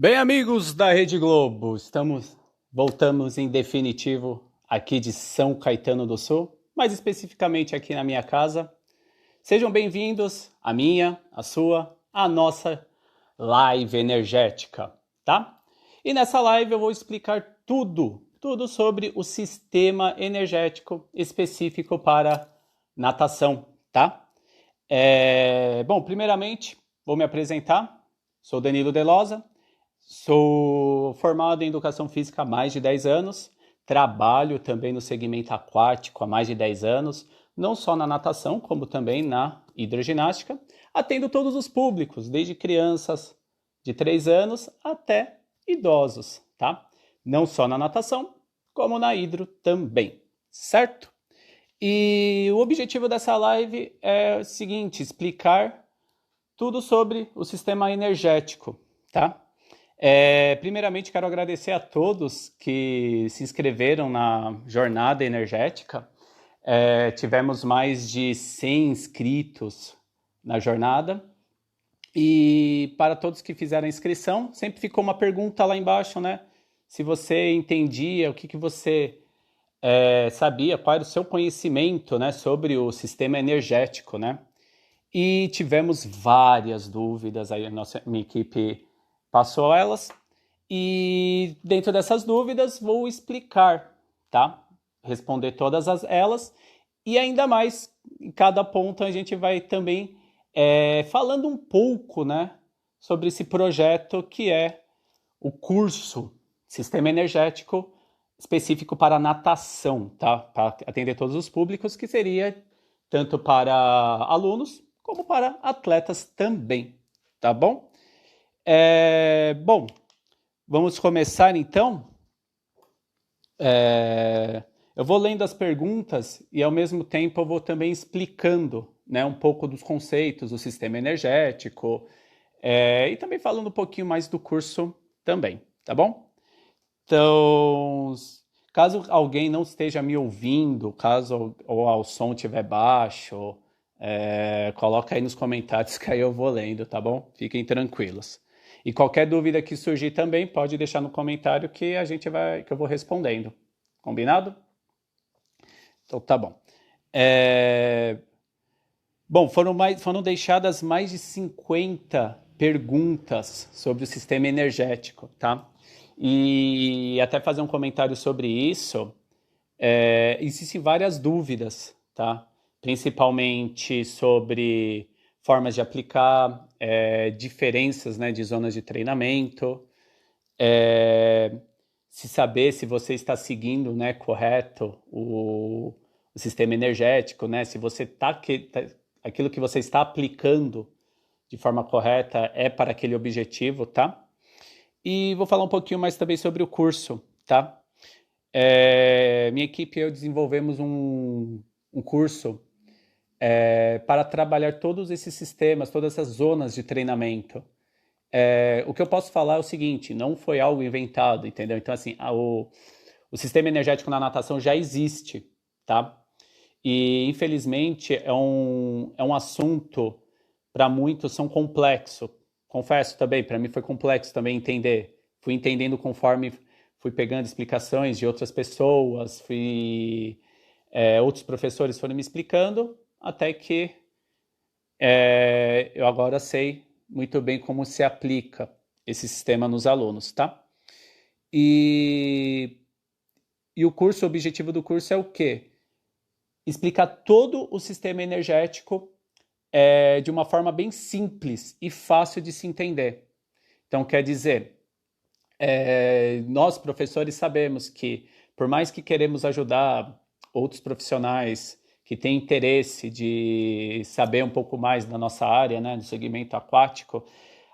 Bem, amigos da Rede Globo, voltamos em definitivo aqui de São Caetano do Sul, mais especificamente aqui na minha casa. Sejam bem-vindos à minha, à sua, à nossa live energética, tá? E nessa live eu vou explicar tudo sobre o sistema energético específico para natação, tá? Bom, primeiramente, vou me apresentar. Sou Danilo Delosa. Sou formado em Educação Física há mais de 10 anos, trabalho também no segmento aquático há mais de 10 anos, não só na natação, como também na hidroginástica. Atendo todos os públicos, desde crianças de 3 anos até idosos, tá? Não só na natação, como na hidro também, certo? E o objetivo dessa live é o seguinte, explicar tudo sobre o sistema energético, tá? Primeiramente, quero agradecer a todos que se inscreveram na jornada energética. Tivemos mais de 100 inscritos na jornada. E para todos que fizeram a inscrição, sempre ficou uma pergunta lá embaixo, né? Se você entendia, o que você sabia, qual era o seu conhecimento, né, sobre o sistema energético, né? E tivemos várias dúvidas, aí minha equipe passou elas, e dentro dessas dúvidas vou explicar, tá? Responder todas elas, e ainda mais, em cada ponto a gente vai também falando um pouco, né, sobre esse projeto que é o curso Sistema Energético específico para natação, tá? Para atender todos os públicos, que seria tanto para alunos como para atletas também, tá bom? Bom, vamos começar então. Eu vou lendo as perguntas e ao mesmo tempo eu vou também explicando, né, um pouco dos conceitos do sistema energético e também falando um pouquinho mais do curso também, tá bom? Então, caso alguém não esteja me ouvindo, caso o som estiver baixo, coloca aí nos comentários que aí eu vou lendo, tá bom? Fiquem tranquilos. E qualquer dúvida que surgir também, pode deixar no comentário que que eu vou respondendo. Combinado? Então tá bom. Bom, foram deixadas mais de 50 perguntas sobre o sistema energético, tá? E até fazer um comentário sobre isso, existem várias dúvidas, tá? Principalmente sobre formas de aplicar, diferenças, né, de zonas de treinamento, se saber se você está seguindo, né, correto o sistema energético, né, se você aquilo que você está aplicando de forma correta é para aquele objetivo, tá? E vou falar um pouquinho mais também sobre o curso, tá? Minha equipe e eu desenvolvemos um curso para trabalhar todos esses sistemas, todas essas zonas de treinamento. O que eu posso falar é o seguinte, não foi algo inventado, entendeu? Então, assim, o sistema energético na natação já existe, tá? E, infelizmente, é um assunto, para muitos, são complexo. Confesso também, para mim foi complexo também entender. Fui entendendo conforme fui pegando explicações de outras pessoas, outros professores foram me explicando, até que eu agora sei muito bem como se aplica esse sistema nos alunos, tá? E o curso, o objetivo do curso é o quê? Explicar todo o sistema energético de uma forma bem simples e fácil de se entender. Então, quer dizer, nós professores sabemos que, por mais que queremos ajudar outros profissionais que têm interesse de saber um pouco mais da nossa área, né, do segmento aquático,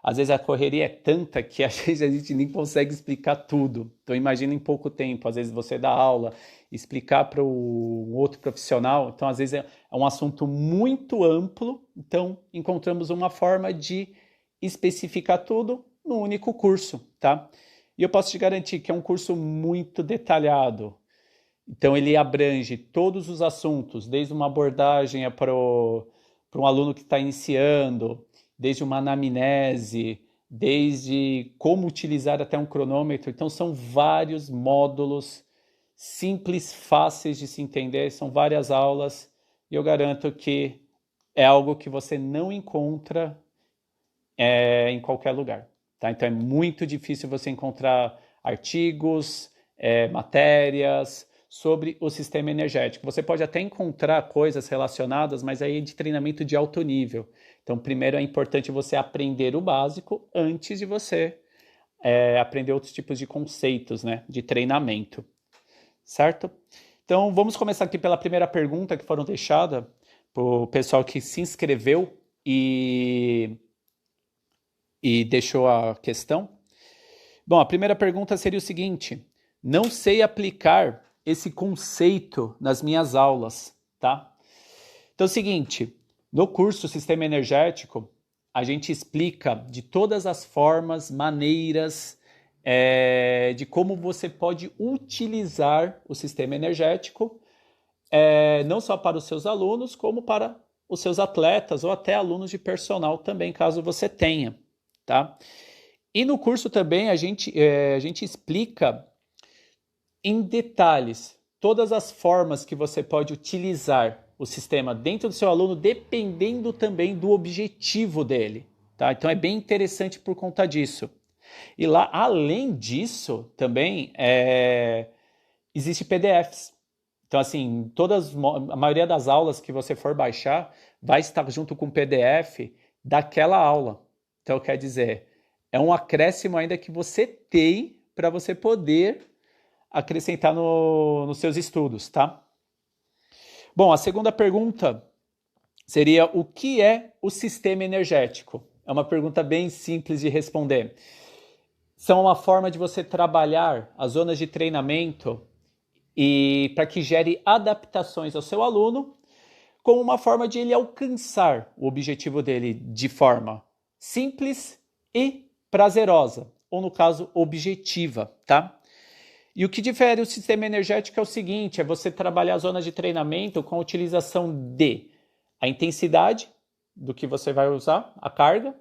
às vezes a correria é tanta que às vezes a gente nem consegue explicar tudo. Então imagina em pouco tempo, às vezes você dá aula, explicar para um outro profissional, então às vezes é um assunto muito amplo, então encontramos uma forma de especificar tudo num único curso, tá? E eu posso te garantir que é um curso muito detalhado. Então ele abrange todos os assuntos, desde uma abordagem para um aluno que está iniciando, desde uma anamnese, desde como utilizar até um cronômetro. Então são vários módulos simples, fáceis de se entender, são várias aulas e eu garanto que é algo que você não encontra em qualquer lugar. Tá? Então é muito difícil você encontrar artigos, matérias sobre o sistema energético. Você pode até encontrar coisas relacionadas, mas aí é de treinamento de alto nível. Então, primeiro é importante você aprender o básico antes de você aprender outros tipos de conceitos, né, de treinamento, certo? Então, vamos começar aqui pela primeira pergunta que foram deixadas para o pessoal que se inscreveu e deixou a questão. Bom, a primeira pergunta seria o seguinte: não sei aplicar esse conceito nas minhas aulas, tá? Então é o seguinte, no curso Sistema Energético, a gente explica de todas as formas, maneiras, de como você pode utilizar o sistema energético, não só para os seus alunos, como para os seus atletas ou até alunos de personal também, caso você tenha, tá? E no curso também a gente explica em detalhes todas as formas que você pode utilizar o sistema dentro do seu aluno, dependendo também do objetivo dele, tá? Então é bem interessante por conta disso. E lá, além disso, também existe PDFs. Então, assim, a maioria das aulas que você for baixar vai estar junto com o PDF daquela aula. Então, quer dizer, é um acréscimo ainda que você tem para você poder acrescentar nos seus estudos, tá? Bom, a segunda pergunta seria: o que é o sistema energético? É uma pergunta bem simples de responder. São uma forma de você trabalhar as zonas de treinamento e para que gere adaptações ao seu aluno, como uma forma de ele alcançar o objetivo dele de forma simples e prazerosa, ou no caso, objetiva, tá? E o que difere o sistema energético é o seguinte: é você trabalhar as zonas de treinamento com a utilização de a intensidade do que você vai usar, a carga,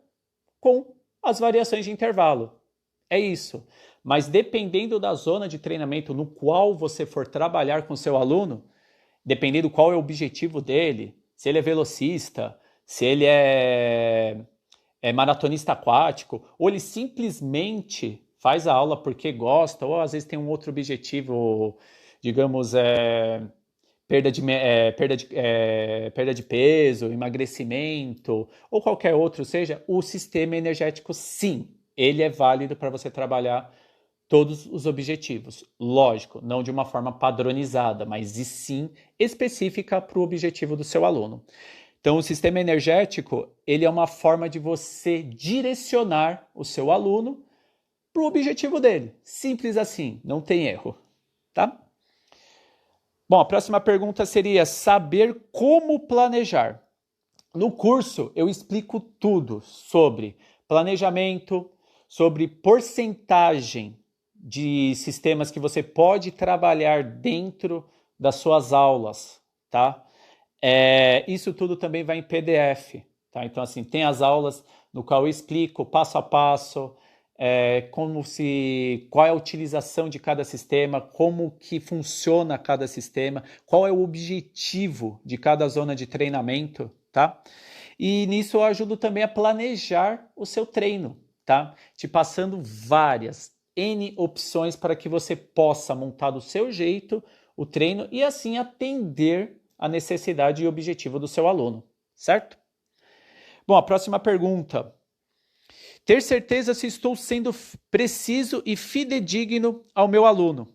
com as variações de intervalo. É isso. Mas dependendo da zona de treinamento no qual você for trabalhar com o seu aluno, dependendo qual é o objetivo dele, se ele é velocista, se ele é maratonista aquático, ou ele simplesmente faz a aula porque gosta, ou às vezes tem um outro objetivo, digamos, perda de peso, emagrecimento, ou qualquer outro, seja, o sistema energético, sim, ele é válido para você trabalhar todos os objetivos. Lógico, não de uma forma padronizada, mas e sim específica para o objetivo do seu aluno. Então, o sistema energético, ele é uma forma de você direcionar o seu aluno para o objetivo dele. Simples assim, não tem erro, tá? Bom, a próxima pergunta seria: saber como planejar. No curso, eu explico tudo sobre planejamento, sobre porcentagem de sistemas que você pode trabalhar dentro das suas aulas, tá? Isso tudo também vai em PDF, tá? Então, assim, tem as aulas no qual eu explico passo a passo, qual é a utilização de cada sistema, como que funciona cada sistema, qual é o objetivo de cada zona de treinamento, tá? E nisso eu ajudo também a planejar o seu treino, tá? Te passando várias N opções para que você possa montar do seu jeito o treino e assim atender a necessidade e objetivo do seu aluno, certo? Bom, a próxima pergunta: ter certeza se estou sendo preciso e fidedigno ao meu aluno.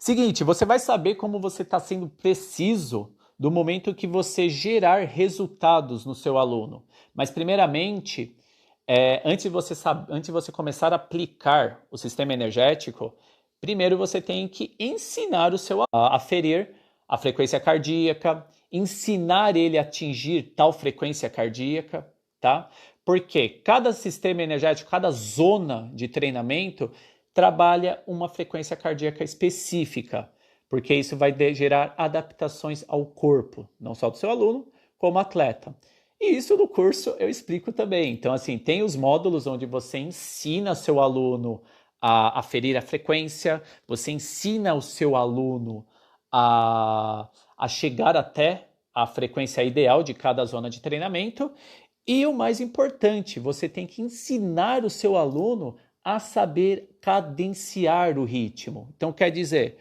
Seguinte, você vai saber como você está sendo preciso do momento que você gerar resultados no seu aluno. Mas primeiramente, antes de você começar a aplicar o sistema energético, primeiro você tem que ensinar o seu aluno a aferir a frequência cardíaca, ensinar ele a atingir tal frequência cardíaca, tá? Porque cada sistema energético, cada zona de treinamento trabalha uma frequência cardíaca específica, porque isso vai gerar adaptações ao corpo, não só do seu aluno, como atleta. E isso no curso eu explico também. Então, assim, tem os módulos onde você ensina seu aluno a aferir a frequência, você ensina o seu aluno a chegar até a frequência ideal de cada zona de treinamento. E o mais importante, você tem que ensinar o seu aluno a saber cadenciar o ritmo. Então, quer dizer,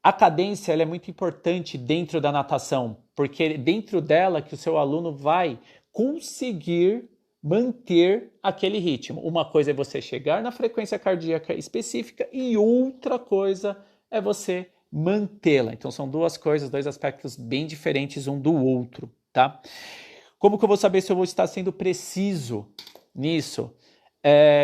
a cadência ela é muito importante dentro da natação, porque é dentro dela que o seu aluno vai conseguir manter aquele ritmo. Uma coisa é você chegar na frequência cardíaca específica e outra coisa é você mantê-la. Então são duas coisas, dois aspectos bem diferentes um do outro, tá? Como que eu vou saber se eu vou estar sendo preciso nisso?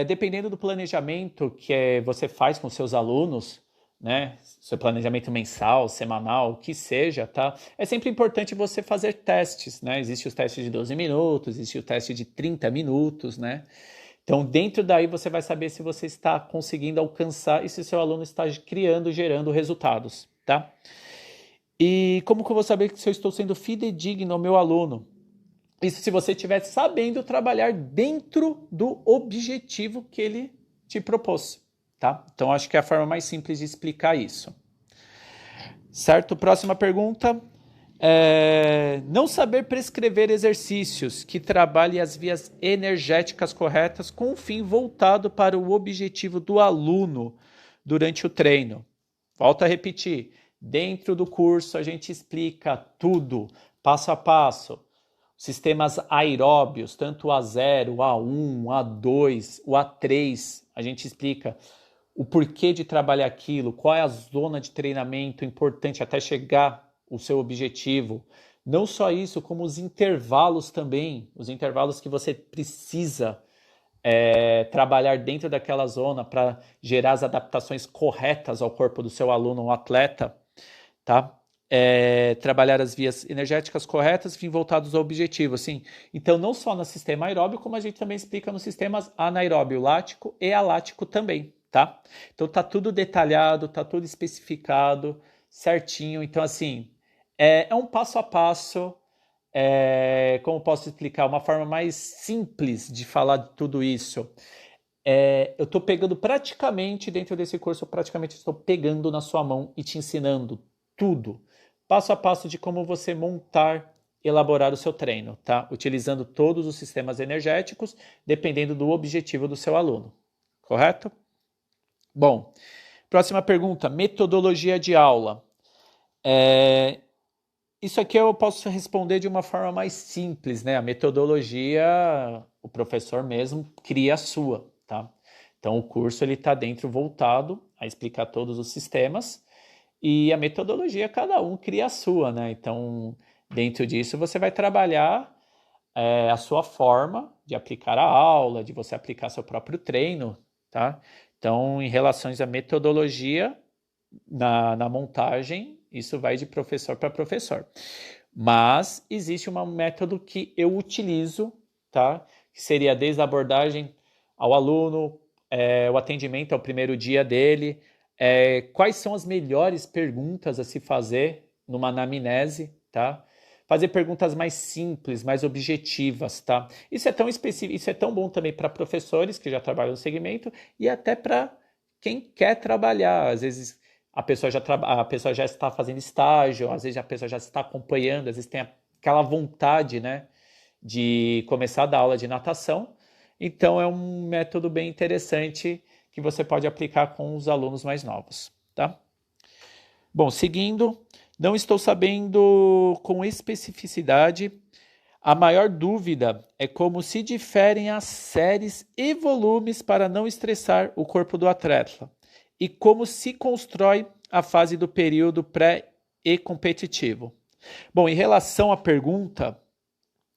Dependendo do planejamento que você faz com seus alunos, né? Seu planejamento mensal, semanal, o que seja, tá? É sempre importante você fazer testes, né? Existe os testes de 12 minutos, existe o teste de 30 minutos, né? Então, dentro daí você vai saber se você está conseguindo alcançar e se seu aluno está criando, gerando resultados, tá? E como que eu vou saber se eu estou sendo fidedigno ao meu aluno? Isso se você estiver sabendo trabalhar dentro do objetivo que ele te propôs, tá? Então, acho que é a forma mais simples de explicar isso. Certo? Próxima pergunta. Não saber prescrever exercícios que trabalhem as vias energéticas corretas com um fim voltado para o objetivo do aluno durante o treino. Volto a repetir. Dentro do curso a gente explica tudo, passo a passo. Sistemas aeróbios, tanto o A0, o A1, o A2, o A3, a gente explica o porquê de trabalhar aquilo, qual é a zona de treinamento importante até chegar ao seu objetivo. Não só isso, como os intervalos também, os intervalos que você precisa trabalhar dentro daquela zona para gerar as adaptações corretas ao corpo do seu aluno ou atleta, tá? Trabalhar as vias energéticas corretas, fim voltados ao objetivo, assim. Então, não só no sistema aeróbio, como a gente também explica nos sistemas anaeróbio lático e alático também, tá? Então, tá tudo detalhado, tá tudo especificado, certinho. Então, assim, é um passo a passo, como posso explicar, uma forma mais simples de falar de tudo isso. Eu estou pegando praticamente, dentro desse curso, eu praticamente estou pegando na sua mão e te ensinando tudo, passo a passo de como você montar, elaborar o seu treino, tá? Utilizando todos os sistemas energéticos, dependendo do objetivo do seu aluno, correto? Bom, próxima pergunta, metodologia de aula. Isso aqui eu posso responder de uma forma mais simples, né? A metodologia, o professor mesmo cria a sua, tá? Então o curso ele está dentro voltado a explicar todos os sistemas e a metodologia cada um cria a sua, né? Então dentro disso você vai trabalhar a sua forma de aplicar a aula, de você aplicar seu próprio treino, tá? Então em relação à metodologia na montagem, isso vai de professor para professor. Mas existe um método que eu utilizo, tá? Que seria desde a abordagem ao aluno, o atendimento ao primeiro dia dele, quais são as melhores perguntas a se fazer numa anamnese, tá? Fazer perguntas mais simples, mais objetivas, tá? Isso é tão específico, isso é tão bom também para professores que já trabalham no segmento e até para quem quer trabalhar. Às vezes a pessoa já está fazendo estágio, às vezes a pessoa já está acompanhando, às vezes tem aquela vontade, né, de começar a dar aula de natação. Então é um método bem interessante que você pode aplicar com os alunos mais novos, tá? Bom, seguindo, não estou sabendo com especificidade. A maior dúvida é como se diferem as séries e volumes para não estressar o corpo do atleta e como se constrói a fase do período pré e competitivo. Bom, em relação à pergunta,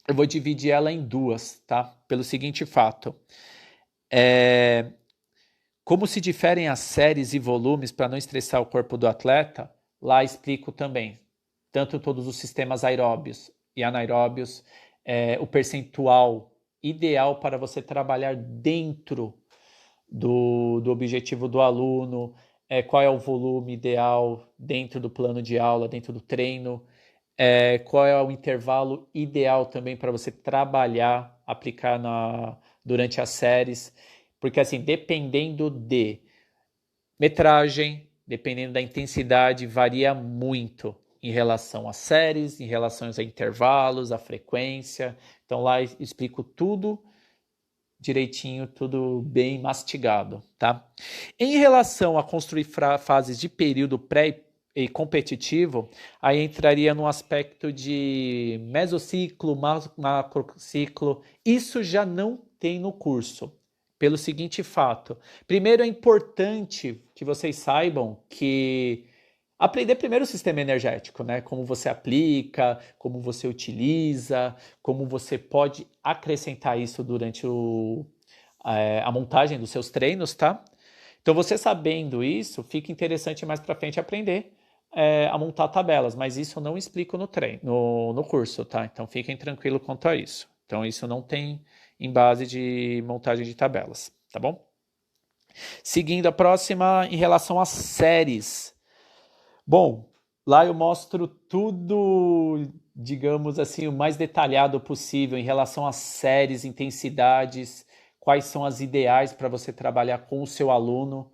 eu vou dividir ela em duas, tá? Pelo seguinte fato. Como se diferem as séries e volumes para não estressar o corpo do atleta, lá explico também. Tanto todos os sistemas aeróbios e anaeróbios, o percentual ideal para você trabalhar dentro do objetivo do aluno, qual é o volume ideal dentro do plano de aula, dentro do treino, qual é o intervalo ideal também para você trabalhar, aplicar durante as séries, porque assim, dependendo de metragem, dependendo da intensidade, varia muito em relação às séries, em relação a intervalos, a frequência. Então lá eu explico tudo direitinho, tudo bem mastigado, tá? Em relação a construir fases de período pré e competitivo, aí entraria no aspecto de mesociclo, macrociclo. Isso já não tem no curso, pelo seguinte fato. Primeiro, é importante que vocês saibam que aprender primeiro o sistema energético, né? Como você aplica, como você utiliza, como você pode acrescentar isso durante a montagem dos seus treinos, tá? Então, você sabendo isso, fica interessante mais para frente aprender a montar tabelas, mas isso eu não explico no treino, no curso, tá? Então, fiquem tranquilos quanto a isso. Então, isso não tem em base de montagem de tabelas, tá bom? Seguindo a próxima, em relação às séries. Bom, lá eu mostro tudo, digamos assim, o mais detalhado possível em relação às séries, intensidades, quais são as ideais para você trabalhar com o seu aluno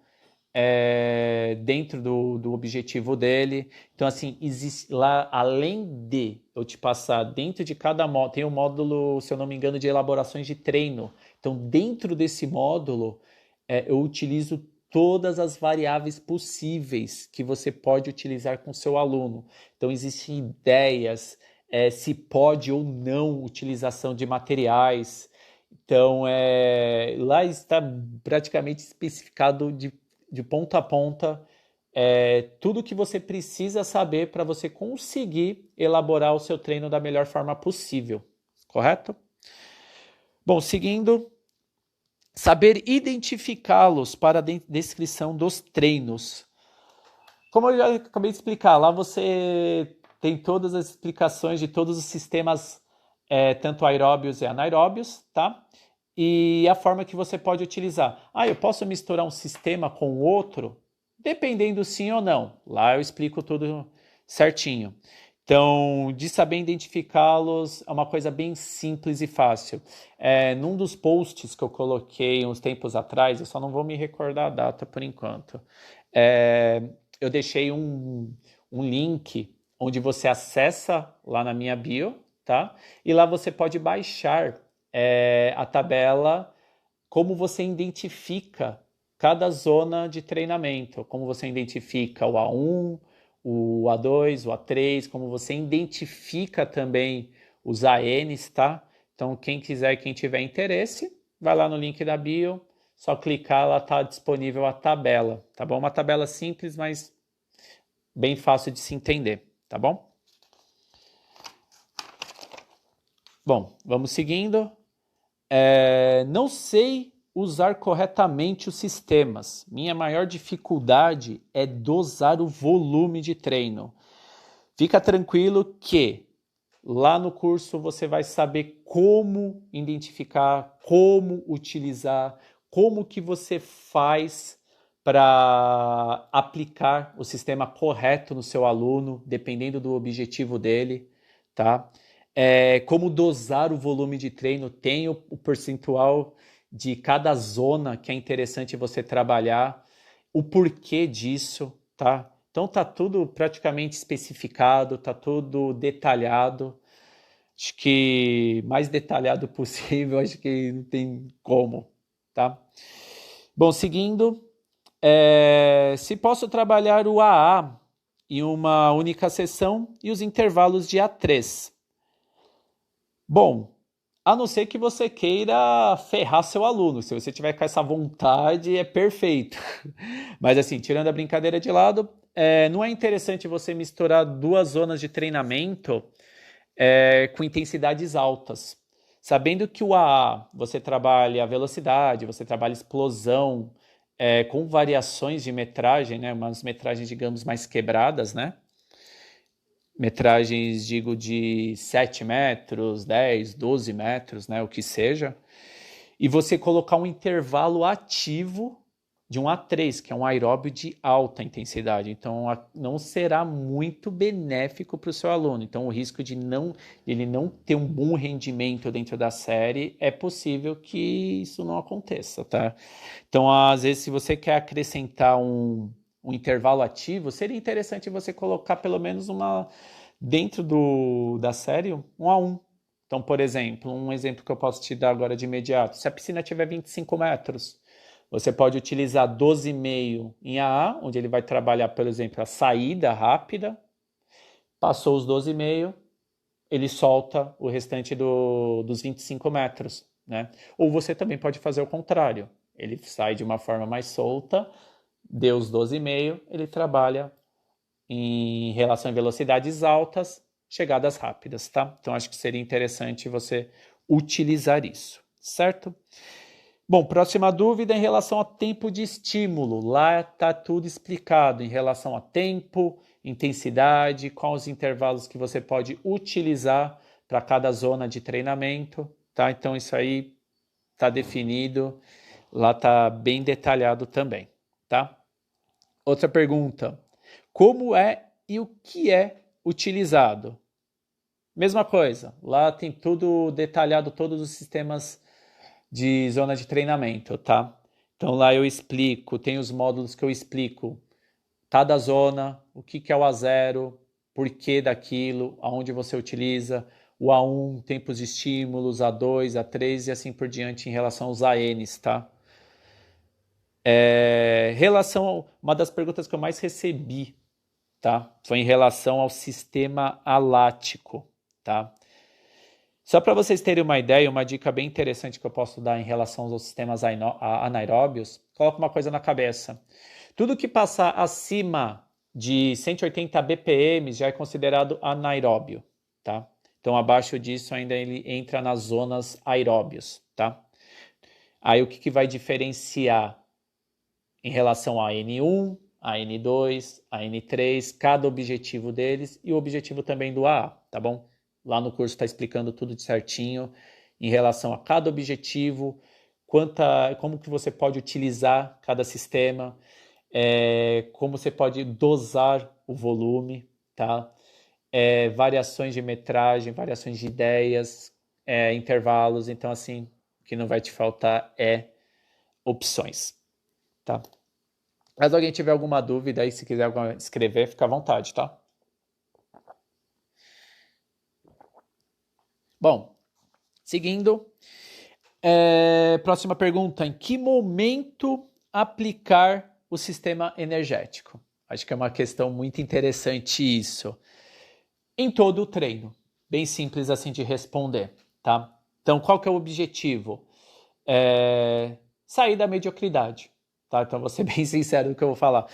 dentro do objetivo dele. Então, assim, existe lá, além de eu te passar dentro de cada módulo, tem um módulo, se eu não me engano, de elaborações de treino. Então, dentro desse módulo, eu utilizo todas as variáveis possíveis que você pode utilizar com seu aluno. Então, existem ideias, se pode ou não utilização de materiais. Então, lá está praticamente especificado de ponta a ponta tudo que você precisa saber para você conseguir elaborar o seu treino da melhor forma possível, correto? Bom, seguindo, saber identificá-los para a descrição dos treinos. Como eu já acabei de explicar, lá você tem todas as explicações de todos os sistemas, tanto aeróbios e anaeróbios, tá? E a forma que você pode utilizar. Eu posso misturar um sistema com o outro? Dependendo sim ou não. Lá eu explico tudo certinho. Então, de saber identificá-los é uma coisa bem simples e fácil. Num dos posts que eu coloquei uns tempos atrás, eu só não vou me recordar a data por enquanto, eu deixei um link onde você acessa lá na minha bio, tá? E lá você pode baixar a tabela, como você identifica cada zona de treinamento, como você identifica o A1, o A2, o A3, como você identifica também os ANs, tá? Então, quem quiser, quem tiver interesse, vai lá no link da bio, só clicar, lá está disponível a tabela, tá bom? Uma tabela simples, mas bem fácil de se entender, tá bom? Bom, vamos seguindo. Não sei usar corretamente os sistemas. Minha maior dificuldade é dosar o volume de treino. Fica tranquilo que lá no curso você vai saber como identificar, como utilizar, como que você faz para aplicar o sistema correto no seu aluno, dependendo do objetivo dele, tá? Como dosar o volume de treino, tem o percentual de cada zona que é interessante você trabalhar, o porquê disso, tá? Então tá tudo praticamente especificado, tá tudo detalhado. Acho que mais detalhado possível, acho que não tem como, tá? Bom, seguindo, se posso trabalhar o AA em uma única sessão e os intervalos de A3. Bom, a não ser que você queira ferrar seu aluno. Se você tiver com essa vontade, é perfeito. Mas assim, tirando a brincadeira de lado, não é interessante você misturar duas zonas de treinamento com intensidades altas. Sabendo que o AA, você trabalha velocidade, você trabalha explosão, com variações de metragem, né? Umas metragens, digamos, mais quebradas, né? Metragens, digo, de 7 metros, 10, 12 metros, né, o que seja, e você colocar um intervalo ativo de um A3, que é um aeróbio de alta intensidade. Então, não será muito benéfico para o seu aluno. Então, o risco de ele não ter um bom rendimento dentro da série, é possível que isso não aconteça, tá? Então, às vezes, se você quer acrescentar um intervalo ativo, seria interessante você colocar pelo menos dentro da série, 1 a 1. Então, por exemplo, um exemplo que eu posso te dar agora de imediato, se a piscina tiver 25 metros, você pode utilizar 12,5 em AA, onde ele vai trabalhar, por exemplo, a saída rápida. Passou os 12,5, ele solta o restante dos 25 metros, né? Ou você também pode fazer o contrário. Ele sai de uma forma mais solta, deu os 12,5, ele trabalha em relação a velocidades altas, chegadas rápidas, tá? Então, acho que seria interessante você utilizar isso, certo? Bom, próxima dúvida em relação a tempo de estímulo. Lá está tudo explicado em relação a tempo, intensidade, quais os intervalos que você pode utilizar para cada zona de treinamento, tá? Então isso aí está definido, lá está bem detalhado também, tá? Outra pergunta, como é e o que é utilizado? Mesma coisa, lá tem tudo detalhado, todos os sistemas de zona de treinamento, tá? Então lá eu explico, tem os módulos que eu explico cada zona, o que é o A0, por que daquilo, aonde você utiliza, o A1, tempos de estímulos, A2, A3 e assim por diante em relação aos ANs, tá? Uma das perguntas que eu mais recebi, tá? Foi em relação ao sistema alático, tá? Só para vocês terem uma ideia, uma dica bem interessante que eu posso dar em relação aos sistemas anaeróbios, coloca uma coisa na cabeça. Tudo que passar acima de 180 BPM já é considerado anaeróbio, tá? Então, abaixo disso ainda ele entra nas zonas aeróbios, tá? Aí o que vai diferenciar em relação a N1, a N2, a N3, cada objetivo deles e o objetivo também do AA, tá bom? Lá no curso está explicando tudo de certinho em relação a cada objetivo, como que você pode utilizar cada sistema, como você pode dosar o volume, tá? Variações de metragem, variações de ideias, intervalos. Então, assim, o que não vai te faltar é opções, tá? Mas alguém tiver alguma dúvida aí, se quiser escrever, fica à vontade, tá? Bom, seguindo, próxima pergunta, em que momento aplicar o sistema energético? Acho que é uma questão muito interessante isso. Em todo o treino, bem simples assim de responder, tá? Então, qual que é o objetivo? Sair da mediocridade, tá? Então, vou ser bem sincero no que eu vou falar.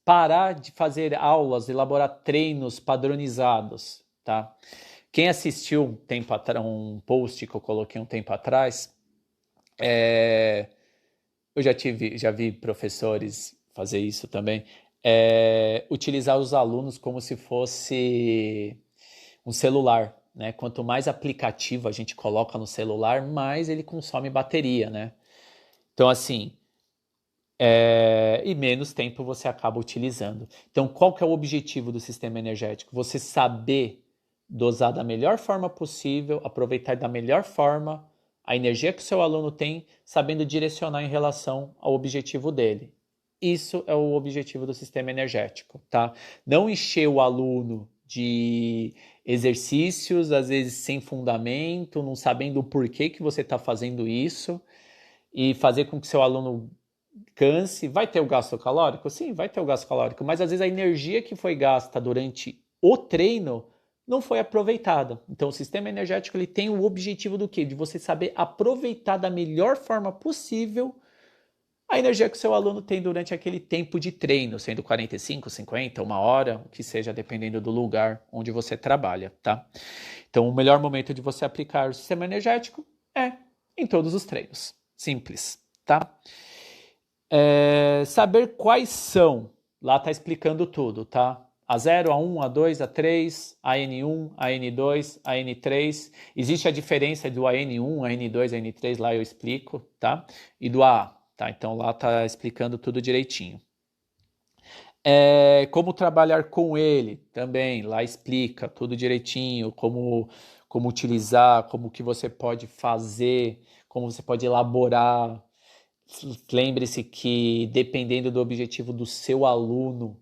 Parar de fazer aulas, elaborar treinos padronizados, tá? Quem assistiu um post que eu coloquei um tempo atrás, eu já vi professores fazer isso também, utilizar os alunos como se fosse um celular, né? Quanto mais aplicativo a gente coloca no celular, mais ele consome bateria, né? Então, assim, e menos tempo você acaba utilizando. Então, qual que é o objetivo do sistema energético? Você saber dosar da melhor forma possível, aproveitar da melhor forma a energia que o seu aluno tem, sabendo direcionar em relação ao objetivo dele. Isso é o objetivo do sistema energético, tá? Não encher o aluno de exercícios, às vezes sem fundamento, não sabendo o porquê que você está fazendo isso, e fazer com que seu aluno canse. Vai ter o gasto calórico? Sim, vai ter o gasto calórico, mas às vezes a energia que foi gasta durante o treino não foi aproveitada. Então o sistema energético ele tem o objetivo do quê? De você saber aproveitar da melhor forma possível a energia que o seu aluno tem durante aquele tempo de treino, sendo 45, 50, 1 hora, o que seja, dependendo do lugar onde você trabalha, tá? Então o melhor momento de você aplicar o sistema energético é em todos os treinos. Simples, tá? Saber quais são, lá está explicando tudo, tá? A0, A1, A2, A3, AN1, AN2, AN3. Existe a diferença do AN1, AN2, AN3, lá eu explico, tá? E do AA. tá? Então lá tá explicando tudo direitinho. Como trabalhar com ele também, lá explica tudo direitinho, como utilizar, como que você pode fazer, como você pode elaborar. Lembre-se que dependendo do objetivo do seu aluno,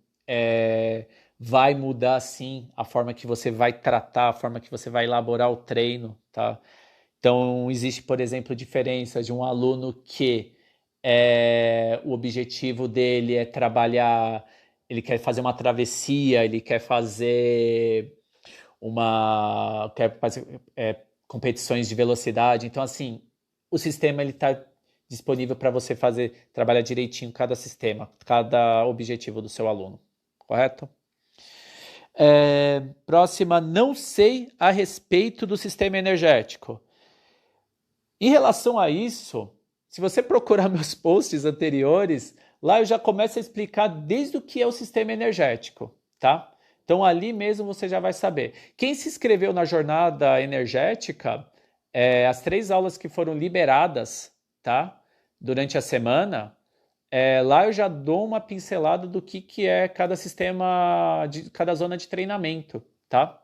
vai mudar sim a forma que você vai tratar, a forma que você vai elaborar o treino, tá? Então, existe, por exemplo, diferença de um aluno que o objetivo dele é trabalhar, ele quer fazer uma travessia, ele quer fazer competições de velocidade. Então, assim, o sistema ele está disponível para você trabalhar direitinho cada sistema, cada objetivo do seu aluno, correto? Próxima, não sei a respeito do sistema energético. Em relação a isso, se você procurar meus posts anteriores, lá eu já começo a explicar desde o que é o sistema energético, tá? Então ali mesmo você já vai saber. Quem se inscreveu na jornada energética, as 3 aulas que foram liberadas, tá? Durante a semana, lá eu já dou uma pincelada do que é cada sistema, cada zona de treinamento, tá?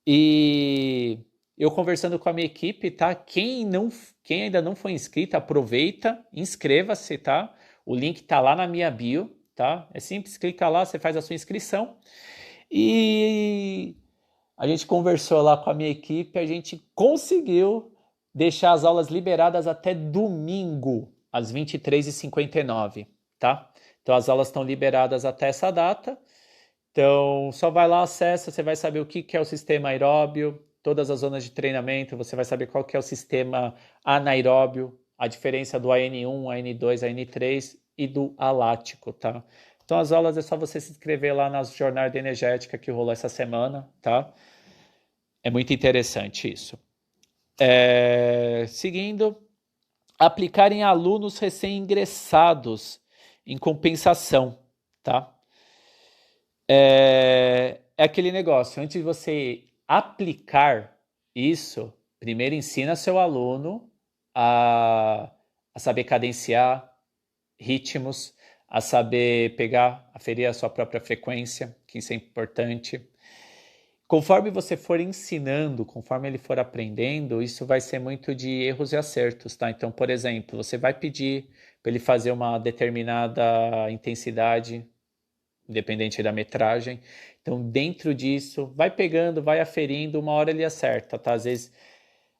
E eu conversando com a minha equipe, tá? Quem ainda não foi inscrito, aproveita, inscreva-se, tá? O link tá lá na minha bio, tá? É simples, clica lá, você faz a sua inscrição. E a gente conversou lá com a minha equipe, a gente conseguiu deixar as aulas liberadas até domingo, às 23h59, tá? Então as aulas estão liberadas até essa data. Então, só vai lá, acessa, você vai saber o que é o sistema aeróbio, todas as zonas de treinamento, você vai saber qual que é o sistema anaeróbio, a diferença do AN1, AN2, AN3 e do alático, tá? Então, as aulas é só você se inscrever lá na jornada energética que rolou essa semana, tá? É muito interessante isso. Seguindo, aplicar em alunos recém-ingressados em compensação, tá? É aquele negócio, antes de você aplicar isso, primeiro ensina seu aluno a saber cadenciar ritmos, a saber aferir a sua própria frequência, que isso é importante. Conforme você for ensinando, conforme ele for aprendendo, isso vai ser muito de erros e acertos, tá? Então, por exemplo, você vai pedir para ele fazer uma determinada intensidade, independente da metragem. Então, dentro disso, vai pegando, vai aferindo, uma hora ele acerta, tá? Às vezes,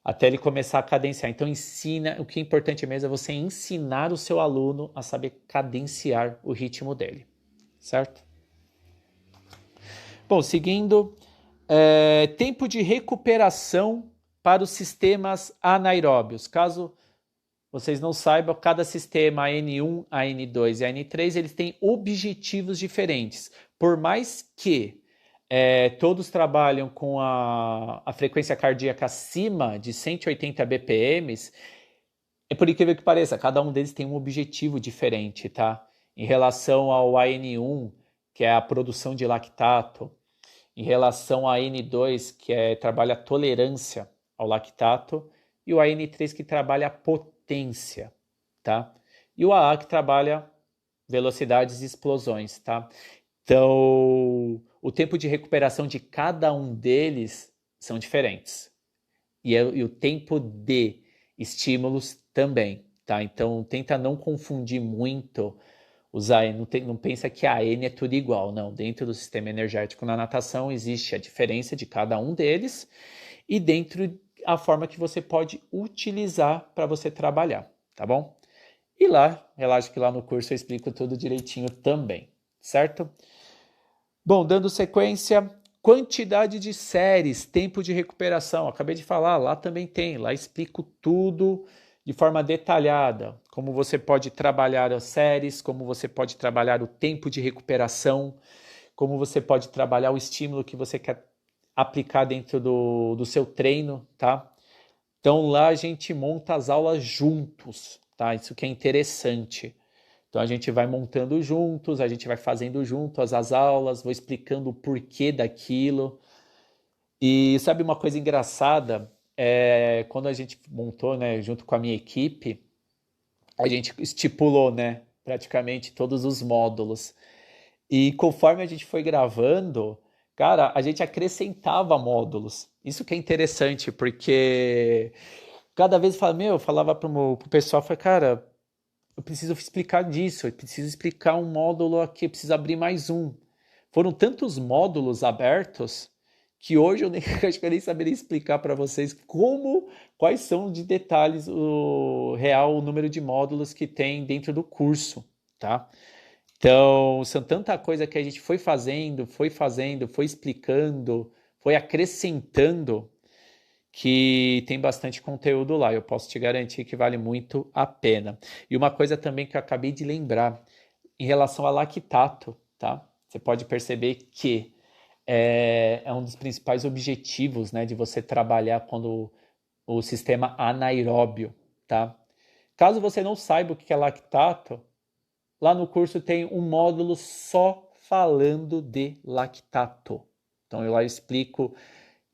até ele começar a cadenciar. Então, ensina, o que é importante mesmo é você ensinar o seu aluno a saber cadenciar o ritmo dele, certo? Bom, seguindo, tempo de recuperação para os sistemas anaeróbios. Caso vocês não saibam, cada sistema AN1, AN2 e AN3, eles têm objetivos diferentes. Por mais que todos trabalham com a frequência cardíaca acima de 180 BPMs, por incrível que pareça, cada um deles tem um objetivo diferente, tá? Em relação ao AN1, que é a produção de lactato, em relação ao AN2, que trabalha a tolerância ao lactato, e o AN3 que trabalha a potência, tá? E o AA que trabalha velocidades e explosões, tá? Então, o tempo de recuperação de cada um deles são diferentes. E o tempo de estímulos também, tá? Então, tenta não confundir muito os AN. Não pensa que a AN é tudo igual, não. Dentro do sistema energético na natação existe a diferença de cada um deles e dentro a forma que você pode utilizar para você trabalhar, tá bom? E lá, relaxa que lá no curso eu explico tudo direitinho também, certo? Bom, dando sequência, quantidade de séries, tempo de recuperação. Acabei de falar, lá também tem, lá explico tudo de forma detalhada, como você pode trabalhar as séries, como você pode trabalhar o tempo de recuperação, como você pode trabalhar o estímulo que você quer aplicar dentro do seu treino, tá? Então lá a gente monta as aulas juntos, tá? Isso que é interessante. Então a gente vai montando juntos, a gente vai fazendo juntos as aulas, vou explicando o porquê daquilo. E sabe uma coisa engraçada? Quando a gente montou, né, junto com a minha equipe, a gente estipulou, né, praticamente todos os módulos. E conforme a gente foi gravando, cara, a gente acrescentava módulos. Isso que é interessante, porque cada vez eu falava pro pessoal, cara, eu preciso explicar disso, eu preciso explicar um módulo aqui, eu preciso abrir mais um. Foram tantos módulos abertos que hoje eu nem, acho que eu nem saberia explicar para vocês quais são de detalhes o real o número de módulos que tem dentro do curso, tá? Então, são tanta coisa que a gente foi explicando, foi acrescentando, que tem bastante conteúdo lá. Eu posso te garantir que vale muito a pena. E uma coisa também que eu acabei de lembrar, em relação a lactato, tá? Você pode perceber que é um dos principais objetivos, né, de você trabalhar quando o sistema anaeróbio, tá? Caso você não saiba o que é lactato, lá no curso tem um módulo só falando de lactato. Então eu lá explico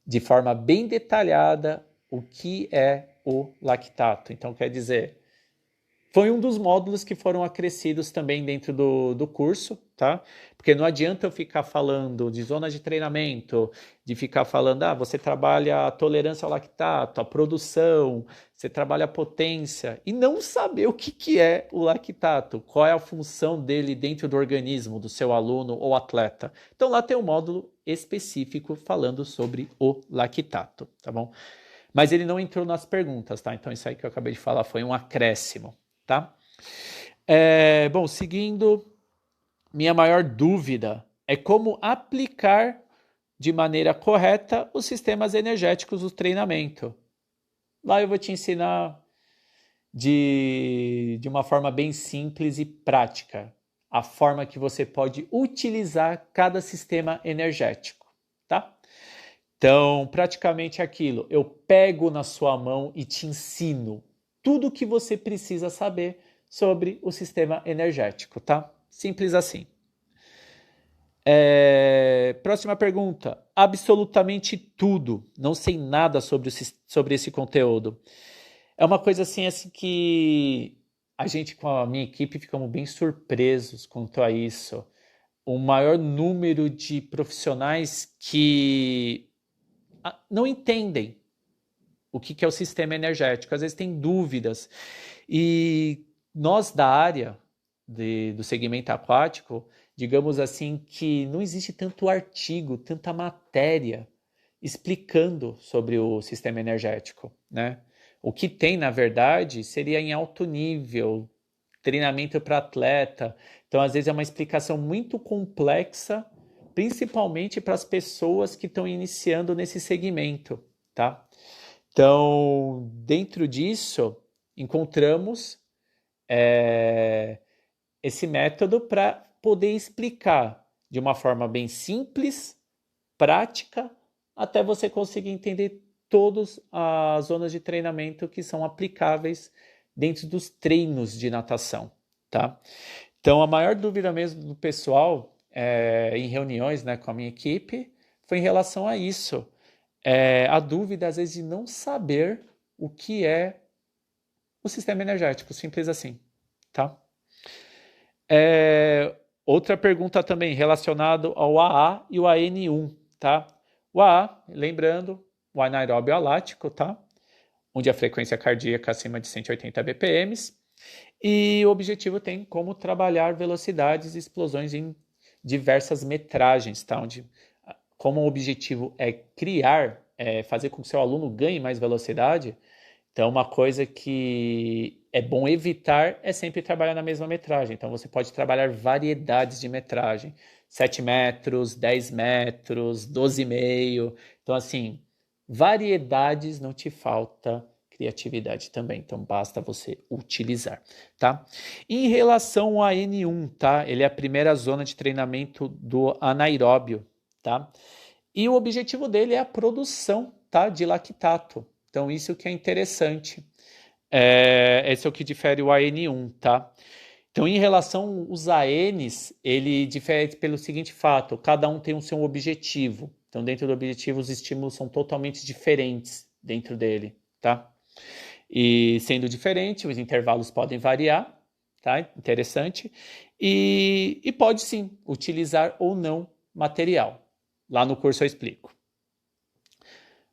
de forma bem detalhada o que é o lactato. Então quer dizer, foi um dos módulos que foram acrescidos também dentro do curso, tá? Porque não adianta eu ficar falando de zonas de treinamento, de ficar falando, você trabalha a tolerância ao lactato, a produção, você trabalha a potência, e não saber o que é o lactato, qual é a função dele dentro do organismo do seu aluno ou atleta. Então lá tem um módulo específico falando sobre o lactato, tá bom? Mas ele não entrou nas perguntas, tá? Então isso aí que eu acabei de falar foi um acréscimo. Tá? Bom, seguindo, minha maior dúvida é como aplicar de maneira correta os sistemas energéticos do treinamento. Lá eu vou te ensinar de uma forma bem simples e prática a forma que você pode utilizar cada sistema energético, tá? Então, praticamente aquilo, eu pego na sua mão e te ensino tudo o que você precisa saber sobre o sistema energético, tá? Simples assim. Próxima pergunta. Absolutamente tudo. Não sei nada sobre esse conteúdo. É uma coisa assim que a gente com a minha equipe ficamos bem surpresos quanto a isso. O maior número de profissionais que não entendem o que é o sistema energético, às vezes tem dúvidas. E nós da área do segmento aquático, digamos assim, que não existe tanto artigo, tanta matéria explicando sobre o sistema energético, né? O que tem, na verdade, seria em alto nível, treinamento para atleta. Então, às vezes, é uma explicação muito complexa, principalmente para as pessoas que estão iniciando nesse segmento, tá? Então, dentro disso, encontramos esse método para poder explicar de uma forma bem simples, prática, até você conseguir entender todas as zonas de treinamento que são aplicáveis dentro dos treinos de natação, tá? Então, a maior dúvida mesmo do pessoal em reuniões, né, com a minha equipe foi em relação a isso. A dúvida, às vezes, de não saber o que é o sistema energético, simples assim, tá? Outra pergunta também relacionada ao AA e o AN1, tá? O AA, lembrando, o anaeróbio alático, tá? Onde a frequência cardíaca acima de 180 bpm. E o objetivo tem como trabalhar velocidades e explosões em diversas metragens, tá? Como o objetivo é criar, fazer com que o seu aluno ganhe mais velocidade, então uma coisa que é bom evitar é sempre trabalhar na mesma metragem. Então você pode trabalhar variedades de metragem, 7 metros, 10 metros, 12,5. Então assim, variedades não te falta criatividade também, então basta você utilizar, tá? Em relação ao AN1, tá? Ele é a primeira zona de treinamento do anaeróbio, tá? E o objetivo dele é a produção, tá, de lactato. Então, isso que é interessante. Esse é o que difere o AN1, tá? Então, em relação aos ANs, ele difere pelo seguinte fato: cada um tem o seu objetivo. Então, dentro do objetivo, os estímulos são totalmente diferentes dentro dele, tá? E sendo diferente, os intervalos podem variar, tá? Interessante. E pode sim utilizar ou não material. Lá no curso eu explico.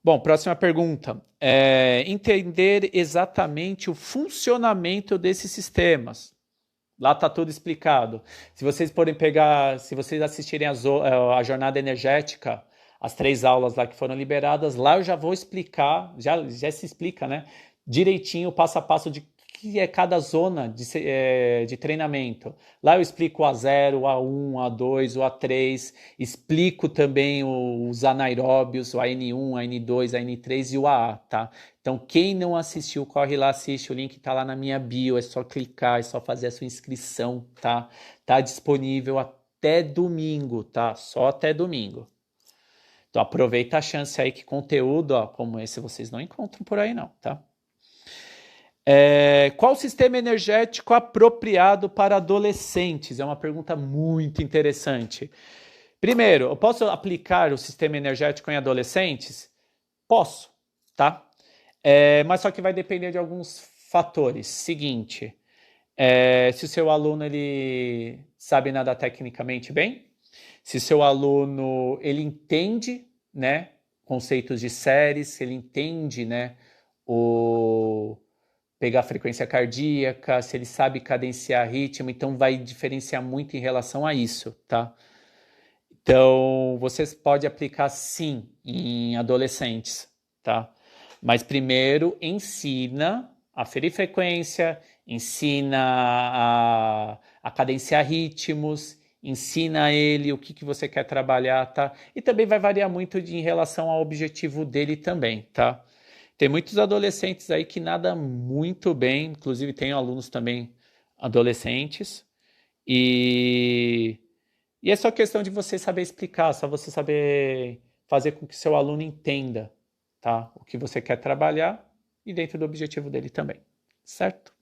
Bom, próxima pergunta. Entender exatamente o funcionamento desses sistemas. Lá está tudo explicado. Se vocês forem pegar, se vocês assistirem a jornada energética, as 3 aulas lá que foram liberadas, lá eu já vou explicar, já se explica, né? Direitinho, passo a passo de que é cada zona de treinamento. Lá eu explico o A0, o A1, o A2, o A3, explico também os anaeróbios, o AN1, AN2, AN3 e o AA, tá? Então, quem não assistiu, corre lá, assiste, o link tá lá na minha bio, é só clicar, é só fazer a sua inscrição, tá? Tá disponível até domingo, tá? Só até domingo. Então, aproveita a chance aí que conteúdo, ó, como esse vocês não encontram por aí não, tá? Qual sistema energético apropriado para adolescentes? É uma pergunta muito interessante. Primeiro, eu posso aplicar o sistema energético em adolescentes? Posso, tá? Mas só que vai depender de alguns fatores. Seguinte, se o seu aluno ele sabe nadar tecnicamente bem, se o seu aluno ele entende, né, conceitos de séries, se ele entende, né, pegar a frequência cardíaca, se ele sabe cadenciar ritmo, então vai diferenciar muito em relação a isso, tá? Então, vocês podem aplicar sim em adolescentes, tá? Mas primeiro ensina a ferir frequência, ensina a cadenciar ritmos, ensina ele o que você quer trabalhar, tá? E também vai variar muito em relação ao objetivo dele também, tá? Tem muitos adolescentes aí que nadam muito bem, inclusive tenho alunos também adolescentes, e é só questão de você saber explicar, só você saber fazer com que seu aluno entenda, tá? O que você quer trabalhar e dentro do objetivo dele também, certo?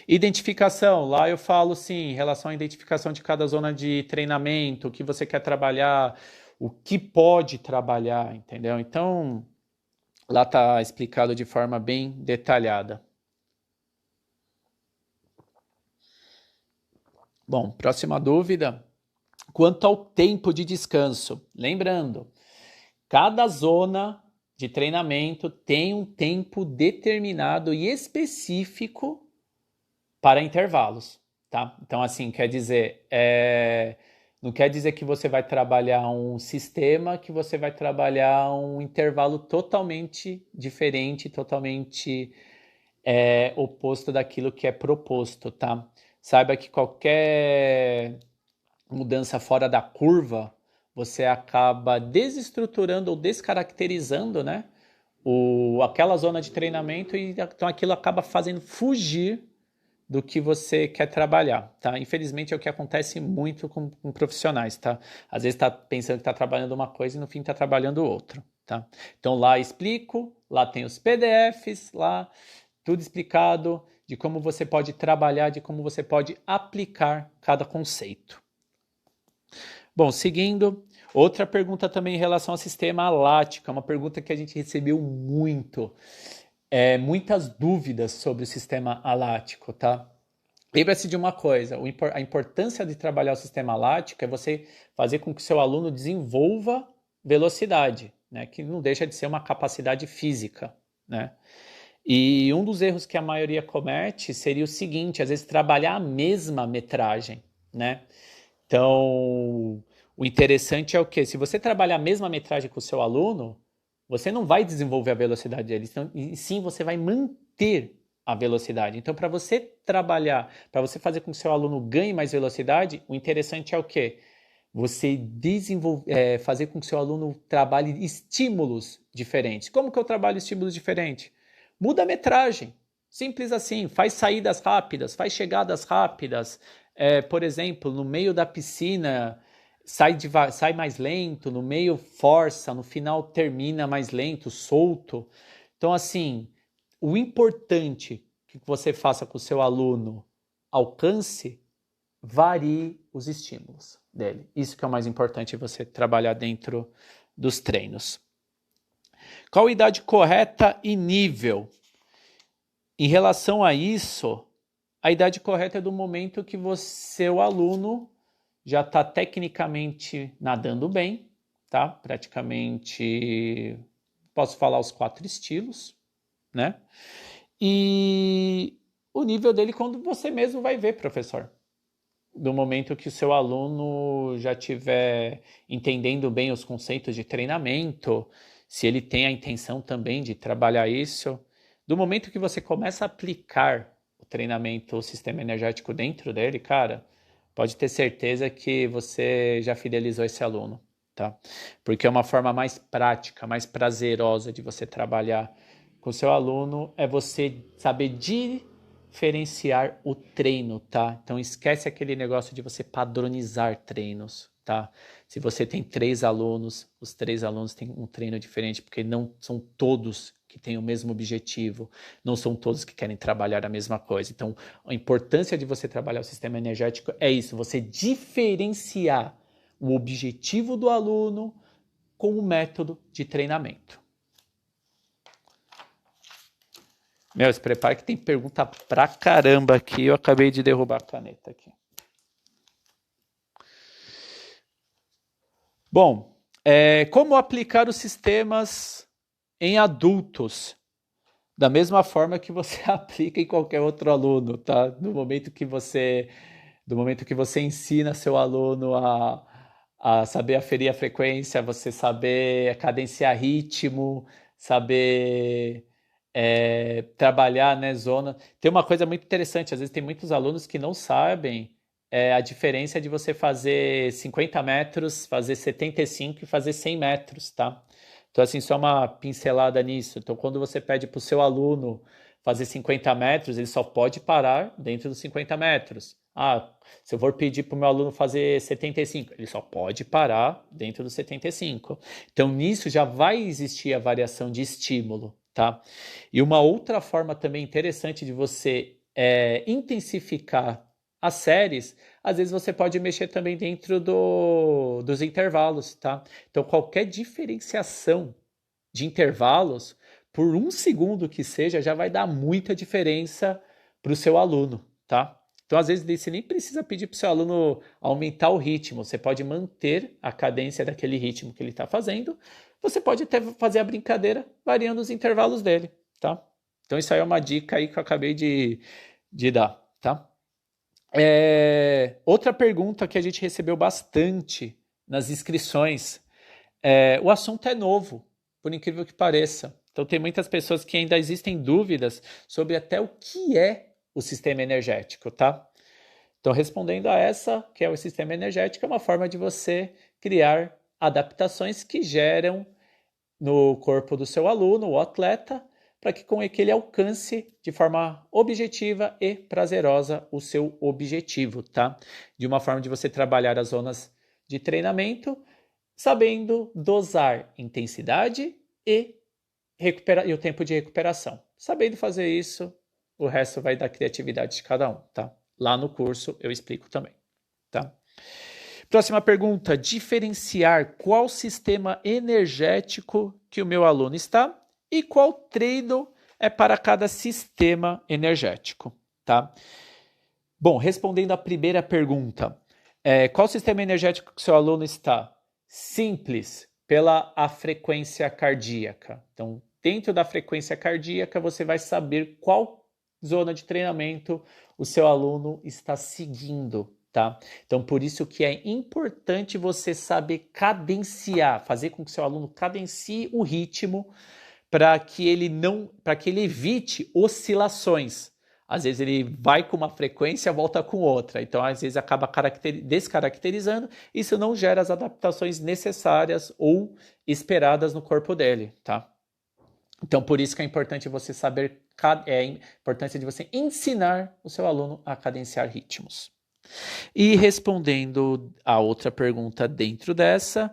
Identificação, lá eu falo sim, em relação à identificação de cada zona de treinamento, o que você quer trabalhar, o que pode trabalhar, entendeu? Então, lá está explicado de forma bem detalhada. Bom, próxima dúvida. Quanto ao tempo de descanso, lembrando, cada zona de treinamento tem um tempo determinado e específico para intervalos, tá? Então, assim, quer dizer, não quer dizer que você vai trabalhar um sistema, que você vai trabalhar um intervalo totalmente diferente, totalmente oposto daquilo que é proposto, tá? Saiba que qualquer mudança fora da curva, você acaba desestruturando ou descaracterizando, né, aquela zona de treinamento e então aquilo acaba fazendo fugir do que você quer trabalhar, tá? Infelizmente é o que acontece muito com profissionais, tá? Às vezes está pensando que está trabalhando uma coisa e no fim está trabalhando outra, tá? Então lá explico, lá tem os PDFs, lá tudo explicado de como você pode trabalhar, de como você pode aplicar cada conceito. Bom, seguindo, outra pergunta também em relação ao sistema lático, é uma pergunta que a gente recebeu muitas dúvidas sobre o sistema alático, tá? Lembra-se de uma coisa, a importância de trabalhar o sistema lático é você fazer com que o seu aluno desenvolva velocidade, né? Que não deixa de ser uma capacidade física, né? E um dos erros que a maioria comete seria o seguinte, às vezes trabalhar a mesma metragem, né? Então, o interessante é o quê? Se você trabalhar a mesma metragem com o seu aluno, você não vai desenvolver a velocidade dele, e sim você vai manter a velocidade. Então, para você trabalhar, para você fazer com que o seu aluno ganhe mais velocidade, o interessante é o quê? Você fazer com que o seu aluno trabalhe estímulos diferentes. Como que eu trabalho estímulos diferentes? Muda a metragem. Simples assim. Faz saídas rápidas, faz chegadas rápidas. Por exemplo, no meio da piscina, sai mais lento, no meio força, no final termina mais lento, solto. Então, assim, o importante que você faça com o seu aluno alcance, varie os estímulos dele. Isso que é o mais importante, você trabalhar dentro dos treinos. Qual a idade correta e nível? Em relação a isso, a idade correta é do momento que seu aluno já está tecnicamente nadando bem, tá? Praticamente, posso falar os 4 estilos, né? E o nível dele quando você mesmo vai ver, professor. Do momento que o seu aluno já estiver entendendo bem os conceitos de treinamento, se ele tem a intenção também de trabalhar isso, do momento que você começa a aplicar o treinamento, o sistema energético dentro dele, cara, pode ter certeza que você já fidelizou esse aluno, tá? Porque é uma forma mais prática, mais prazerosa de você trabalhar com o seu aluno, é você saber diferenciar o treino, tá? Então esquece aquele negócio de você padronizar treinos, tá? Se você tem 3 alunos, os 3 alunos têm um treino diferente, porque não são todos que têm o mesmo objetivo, não são todos que querem trabalhar a mesma coisa. Então, a importância de você trabalhar o sistema energético é isso, você diferenciar o objetivo do aluno com o método de treinamento. Meu, se prepara que tem pergunta pra caramba aqui. Eu acabei de derrubar a caneta aqui. Bom, como aplicar os sistemas em adultos? Da mesma forma que você aplica em qualquer outro aluno, tá? Do momento que você ensina seu aluno a saber aferir a frequência, você saber cadenciar ritmo, saber trabalhar, né, zona. Tem uma coisa muito interessante, às vezes tem muitos alunos que não sabem a diferença de você fazer 50 metros, fazer 75 e fazer 100 metros, tá? Então, assim, só uma pincelada nisso. Então, quando você pede para o seu aluno fazer 50 metros, ele só pode parar dentro dos 50 metros. Ah, se eu for pedir para o meu aluno fazer 75, ele só pode parar dentro dos 75. Então, nisso já vai existir a variação de estímulo, tá? E uma outra forma também interessante de você intensificar as séries, às vezes você pode mexer também dentro dos intervalos, tá? Então, qualquer diferenciação de intervalos, por 1 segundo que seja, já vai dar muita diferença para o seu aluno, tá? Então, às vezes, você nem precisa pedir para o seu aluno aumentar o ritmo, você pode manter a cadência daquele ritmo que ele está fazendo, você pode até fazer a brincadeira variando os intervalos dele, tá? Então, isso aí é uma dica aí que eu acabei de dar, tá? Outra pergunta que a gente recebeu bastante nas inscrições. O assunto é novo, por incrível que pareça. Então tem muitas pessoas que ainda existem dúvidas sobre até o que é o sistema energético, tá? Então, respondendo a essa, que é o sistema energético, é uma forma de você criar adaptações que geram no corpo do seu aluno, o atleta, para que com que ele alcance de forma objetiva e prazerosa o seu objetivo, tá? De uma forma de você trabalhar as zonas de treinamento, sabendo dosar intensidade e o tempo de recuperação. Sabendo fazer isso, o resto vai da criatividade de cada um, tá? Lá no curso eu explico também, tá? Próxima pergunta: diferenciar qual sistema energético que o meu aluno está e qual treino é para cada sistema energético, tá? Bom, respondendo à primeira pergunta, qual sistema energético que o seu aluno está? Simples, pela a frequência cardíaca. Então, dentro da frequência cardíaca, você vai saber qual zona de treinamento o seu aluno está seguindo, tá? Então, por isso que é importante você saber cadenciar, fazer com que o seu aluno cadencie o ritmo para que ele evite oscilações. Às vezes ele vai com uma frequência, volta com outra. Então, às vezes acaba descaracterizando. Isso não gera as adaptações necessárias ou esperadas no corpo dele, tá? Então, por isso que é importante você saber, a importância de você ensinar o seu aluno a cadenciar ritmos. E respondendo a outra pergunta dentro dessa,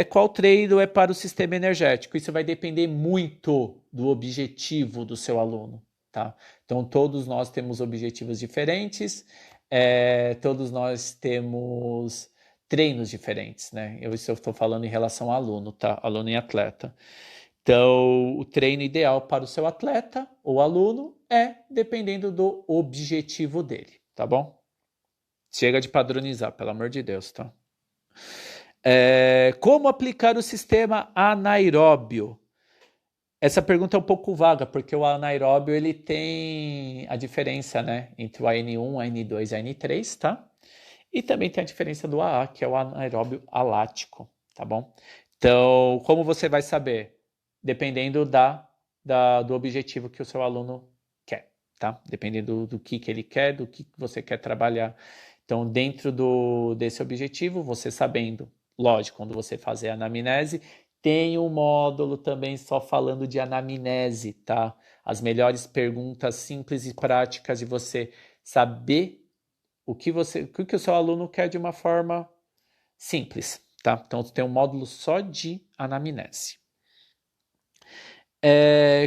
qual treino é para o sistema energético? Isso vai depender muito do objetivo do seu aluno, tá? Então, todos nós temos objetivos diferentes, todos nós temos treinos diferentes, né? Isso eu estou falando em relação ao aluno, tá? Aluno e atleta. Então, o treino ideal para o seu atleta ou aluno é dependendo do objetivo dele, tá bom? Chega de padronizar, pelo amor de Deus, tá? Como aplicar o sistema anaeróbio? Essa pergunta é um pouco vaga, porque o anaeróbio ele tem a diferença, né, entre o AN1, AN2 e AN3, tá? E também tem a diferença do AA, que é o anaeróbio alático, tá bom? Então, como você vai saber? Dependendo do objetivo que o seu aluno quer, tá? Dependendo do que ele quer, do que você quer trabalhar. Então, dentro desse objetivo, você sabendo, lógico, quando você fazer a anamnese, tem um módulo também só falando de anamnese, tá? As melhores perguntas simples e práticas de você saber o que o seu aluno quer de uma forma simples, tá? Então, tem um módulo só de anamnese.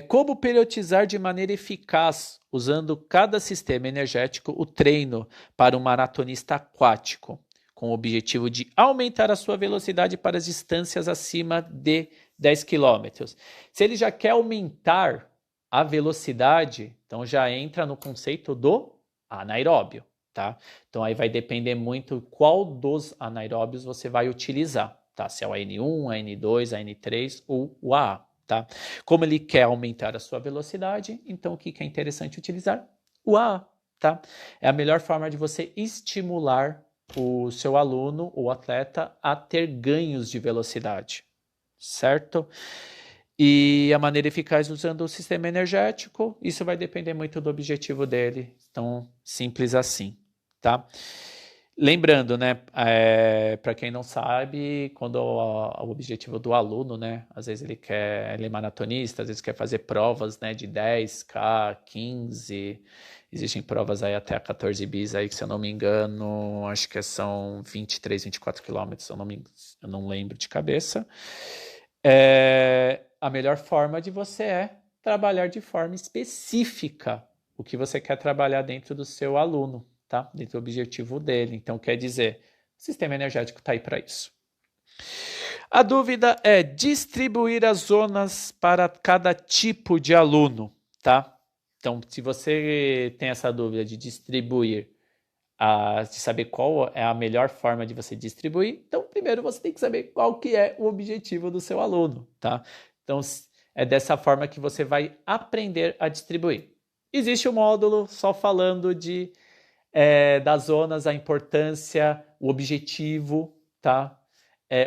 Como periodizar de maneira eficaz, usando cada sistema energético, o treino para um maratonista aquático, com o objetivo de aumentar a sua velocidade para as distâncias acima de 10 km. Se ele já quer aumentar a velocidade, então já entra no conceito do anaeróbio, tá? Então aí vai depender muito qual dos anaeróbios você vai utilizar, tá? Se é o AN1, AN2, AN3 ou o AA. Tá? Como ele quer aumentar a sua velocidade, então o que é interessante utilizar? O AA. Tá? É a melhor forma de você estimular o seu aluno ou atleta a ter ganhos de velocidade, certo? E a maneira eficaz usando o sistema energético, isso vai depender muito do objetivo dele, então simples assim, tá? Lembrando, né, para quem não sabe, quando o objetivo do aluno, né, às vezes ele é maratonista, às vezes quer fazer provas, né, de 10K, 15, existem provas aí até 14 bis aí, que se eu não me engano, acho que são 23, 24 quilômetros, eu não lembro de cabeça. A melhor forma de você é trabalhar de forma específica o que você quer trabalhar dentro do seu aluno, tá? Dentro do objetivo dele. Então, quer dizer, o sistema energético está aí para isso. A dúvida é distribuir as zonas para cada tipo de aluno, tá? Então, se você tem essa dúvida de distribuir, de saber qual é a melhor forma de você distribuir, então primeiro você tem que saber qual que é o objetivo do seu aluno, tá? Então, é dessa forma que você vai aprender a distribuir. Existe um módulo só falando das zonas, a importância, o objetivo, tá?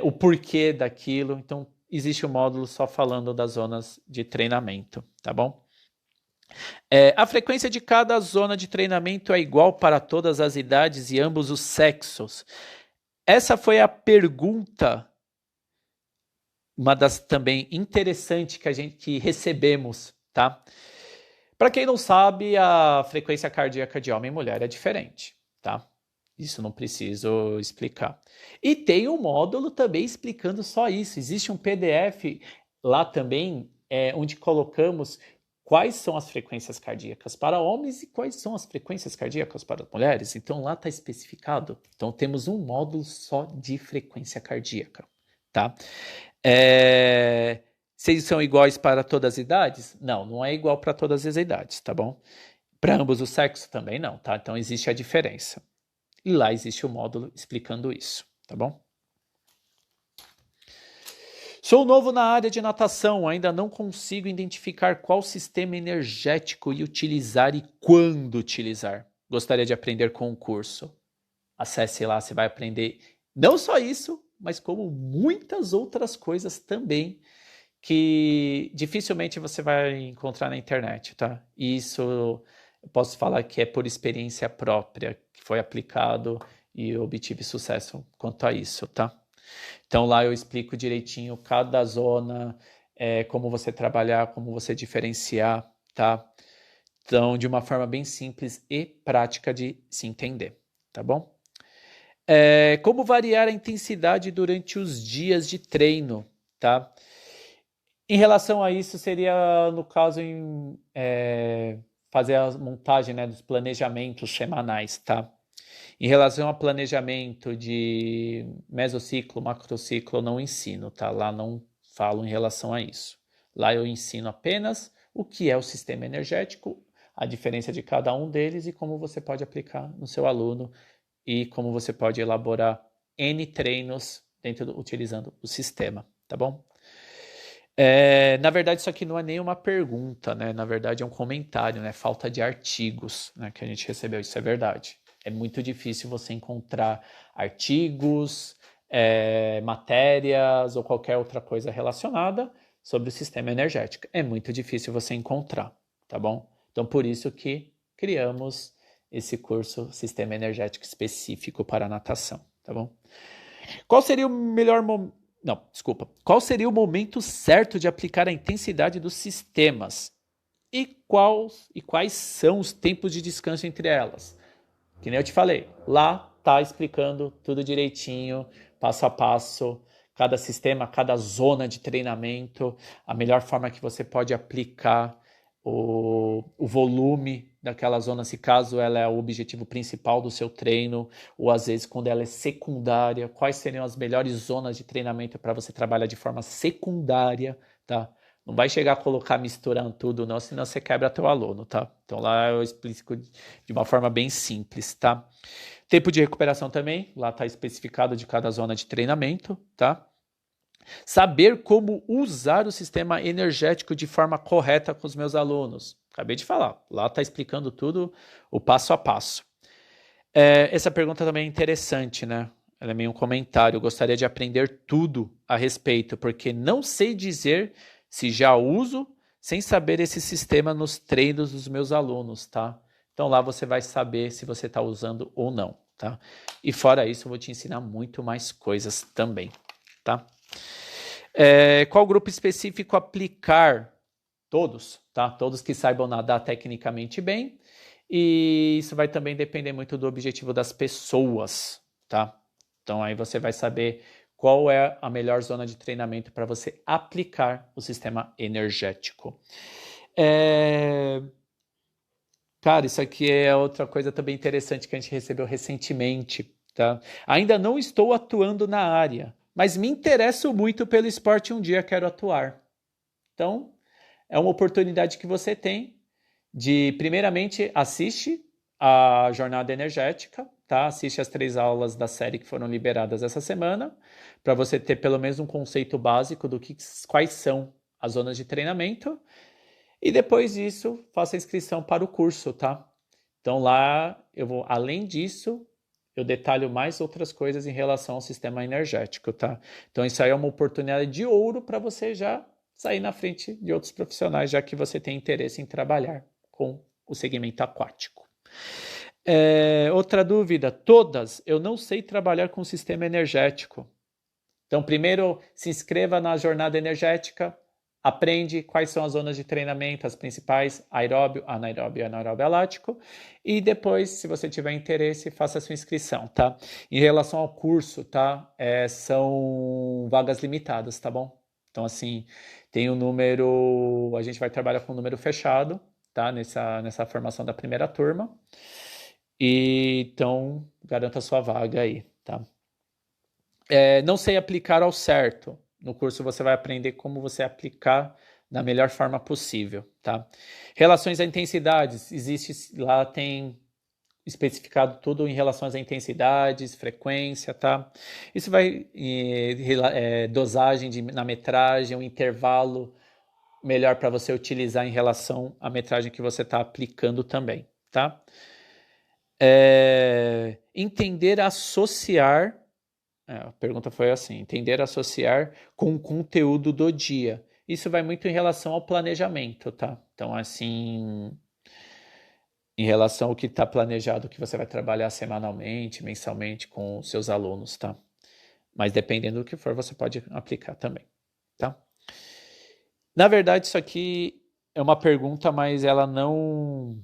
O porquê daquilo. Então, existe um módulo só falando das zonas de treinamento, tá bom? A frequência de cada zona de treinamento é igual para todas as idades e ambos os sexos? Essa foi a pergunta, uma das também interessante que recebemos, tá? Para quem não sabe, a frequência cardíaca de homem e mulher é diferente, tá? Isso não preciso explicar. E tem um módulo também explicando só isso. Existe um PDF lá também, onde colocamos quais são as frequências cardíacas para homens e quais são as frequências cardíacas para mulheres. Então lá está especificado. Então temos um módulo só de frequência cardíaca, tá? Se são iguais para todas as idades? Não, não é igual para todas as idades, tá bom? Para ambos os sexos também não, tá? Então existe a diferença. E lá existe o módulo explicando isso, tá bom? Sou novo na área de natação, ainda não consigo identificar qual sistema energético utilizar e quando utilizar. Gostaria de aprender com o curso. Acesse lá, você vai aprender não só isso, mas como muitas outras coisas também que dificilmente você vai encontrar na internet, tá? E isso eu posso falar que é por experiência própria, que foi aplicado e eu obtive sucesso quanto a isso, tá? Então lá eu explico direitinho cada zona, como você trabalhar, como você diferenciar, tá? Então, de uma forma bem simples e prática de se entender, tá bom? Como variar a intensidade durante os dias de treino, tá? Em relação a isso, seria, no caso, fazer a montagem, né, dos planejamentos semanais, tá? Em relação ao planejamento de mesociclo, macrociclo, eu não ensino, tá? Lá não falo em relação a isso. Lá eu ensino apenas o que é o sistema energético, a diferença de cada um deles e como você pode aplicar no seu aluno e como você pode elaborar N treinos utilizando o sistema, tá bom? Na verdade, isso aqui não é nem uma pergunta, né? Na verdade, é um comentário, né? Falta de artigos, né, que a gente recebeu, isso é verdade. É muito difícil você encontrar artigos, matérias ou qualquer outra coisa relacionada sobre o sistema energético. É muito difícil você encontrar, tá bom? Então, por isso que criamos esse curso Sistema Energético Específico para a Natação, tá bom? Qual seria o melhor momento? Não, desculpa. Qual seria o momento certo de aplicar a intensidade dos sistemas? E quais são os tempos de descanso entre elas? Que nem eu te falei, lá tá explicando tudo direitinho, passo a passo, cada sistema, cada zona de treinamento, a melhor forma que você pode aplicar o volume daquela zona, se caso ela é o objetivo principal do seu treino, ou às vezes quando ela é secundária, quais seriam as melhores zonas de treinamento para você trabalhar de forma secundária, tá? Não vai chegar a colocar misturando tudo, não, senão você quebra teu aluno, tá? Então lá eu explico de uma forma bem simples, tá? Tempo de recuperação também, lá está especificado de cada zona de treinamento, tá? Saber como usar o sistema energético de forma correta com os meus alunos. Acabei de falar, lá está explicando tudo, o passo a passo. Essa pergunta também é interessante, né? Ela é meio um comentário. Eu gostaria de aprender tudo a respeito, porque não sei dizer se já uso sem saber esse sistema nos treinos dos meus alunos, tá? Então lá você vai saber se você está usando ou não, tá? E fora isso, eu vou te ensinar muito mais coisas também, tá? Qual grupo específico aplicar? Todos, tá? Todos que saibam nadar tecnicamente bem. E isso vai também depender muito do objetivo das pessoas, tá? Então aí você vai saber qual é a melhor zona de treinamento para você aplicar o sistema energético. Cara, isso aqui é outra coisa também interessante que a gente recebeu recentemente, tá? Ainda não estou atuando na área, mas me interesso muito pelo esporte e um dia quero atuar. Então, é uma oportunidade que você tem de, primeiramente, assiste a jornada energética, tá? Assiste as 3 aulas da série que foram liberadas essa semana, para você ter pelo menos um conceito básico quais são as zonas de treinamento. E depois disso, faça a inscrição para o curso, tá? Então lá, além disso, eu detalho mais outras coisas em relação ao sistema energético, tá? Então isso aí é uma oportunidade de ouro para você já sair na frente de outros profissionais, já que você tem interesse em trabalhar com o segmento aquático. Outra dúvida, todas, eu não sei trabalhar com sistema energético. Então, primeiro, se inscreva na jornada energética, aprende quais são as zonas de treinamento, as principais, aeróbio, anaeróbio e anaeróbio alático, e depois, se você tiver interesse, faça a sua inscrição, tá? Em relação ao curso, tá? São vagas limitadas, tá bom? Então, assim, tem um número, a gente vai trabalhar com um número fechado, tá? Nessa formação da primeira turma. E então, garanta a sua vaga aí, tá? Não sei aplicar ao certo. No curso você vai aprender como você aplicar da melhor forma possível, tá? Relações a intensidades, lá tem especificado tudo em relação às intensidades, frequência, tá? Isso vai dosagem na metragem, um intervalo melhor para você utilizar em relação à metragem que você está aplicando também, tá? Entender associar. A pergunta foi assim: entender associar com o conteúdo do dia. Isso vai muito em relação ao planejamento, tá? Então, assim, em relação ao que está planejado, que você vai trabalhar semanalmente, mensalmente com os seus alunos, tá? Mas dependendo do que for, você pode aplicar também, tá? Na verdade, isso aqui é uma pergunta, mas ela não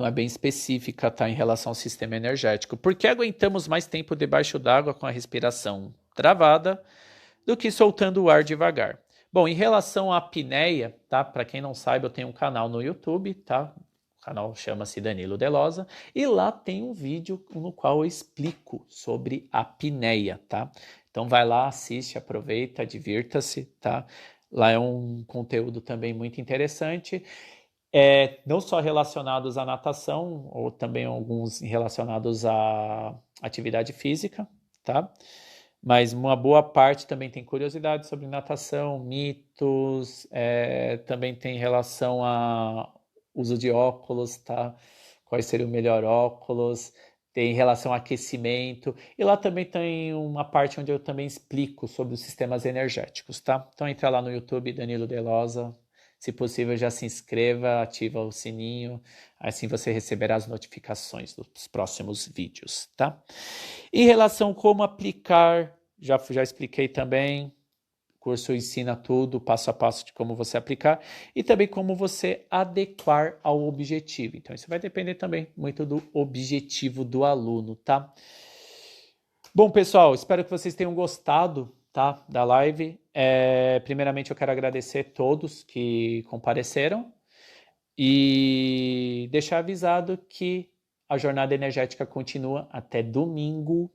é bem específica, tá, em relação ao sistema energético. Por que aguentamos mais tempo debaixo d'água com a respiração travada do que soltando o ar devagar? Bom, em relação à apneia, tá? Para quem não sabe, eu tenho um canal no YouTube, tá? O canal chama-se Danilo Delosa e lá tem um vídeo no qual eu explico sobre a apneia, tá? Então vai lá, assiste, aproveita, divirta-se, tá? Lá é um conteúdo também muito interessante, não só relacionados à natação, ou também alguns relacionados à atividade física, tá? Mas uma boa parte também tem curiosidade sobre natação, mitos, também tem relação a uso de óculos, tá? Quais seria o melhor óculos, tem relação a aquecimento, e lá também tem uma parte onde eu também explico sobre os sistemas energéticos, tá? Então entra lá no YouTube, Danilo Delosa, se possível já se inscreva, ativa o sininho, assim você receberá as notificações dos próximos vídeos, tá? Em relação a como aplicar, já expliquei também, o curso ensina tudo, passo a passo de como você aplicar e também como você adequar ao objetivo. Então isso vai depender também muito do objetivo do aluno, tá? Bom, pessoal, espero que vocês tenham gostado, tá, da live. Primeiramente eu quero agradecer a todos que compareceram e deixar avisado que a jornada energética continua até domingo,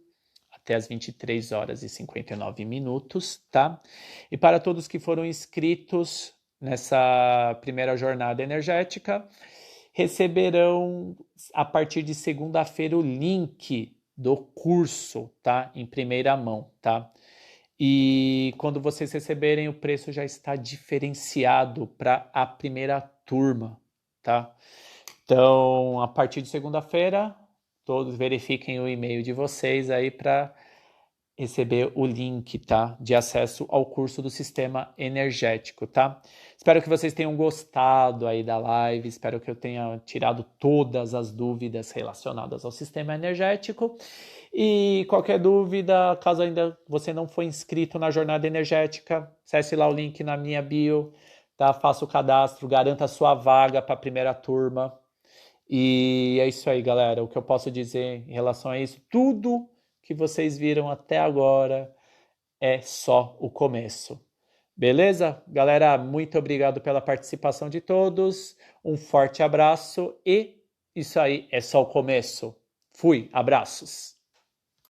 até as 23 horas e 59 minutos, tá? E para todos que foram inscritos nessa primeira jornada energética, receberão a partir de segunda-feira o link do curso, tá? Em primeira mão, tá? E quando vocês receberem, o preço já está diferenciado para a primeira turma, tá? Então, a partir de segunda-feira, todos verifiquem o e-mail de vocês aí para receber o link, tá? De acesso ao curso do sistema energético, tá? Espero que vocês tenham gostado aí da live, espero que eu tenha tirado todas as dúvidas relacionadas ao sistema energético. E qualquer dúvida, caso ainda você não for inscrito na jornada energética, acesse lá o link na minha bio, tá? Faça o cadastro, garanta a sua vaga para a primeira turma. E é isso aí, galera. O que eu posso dizer em relação a isso, tudo que vocês viram até agora é só o começo. Beleza? Galera, muito obrigado pela participação de todos. Um forte abraço e isso aí é só o começo. Fui, abraços.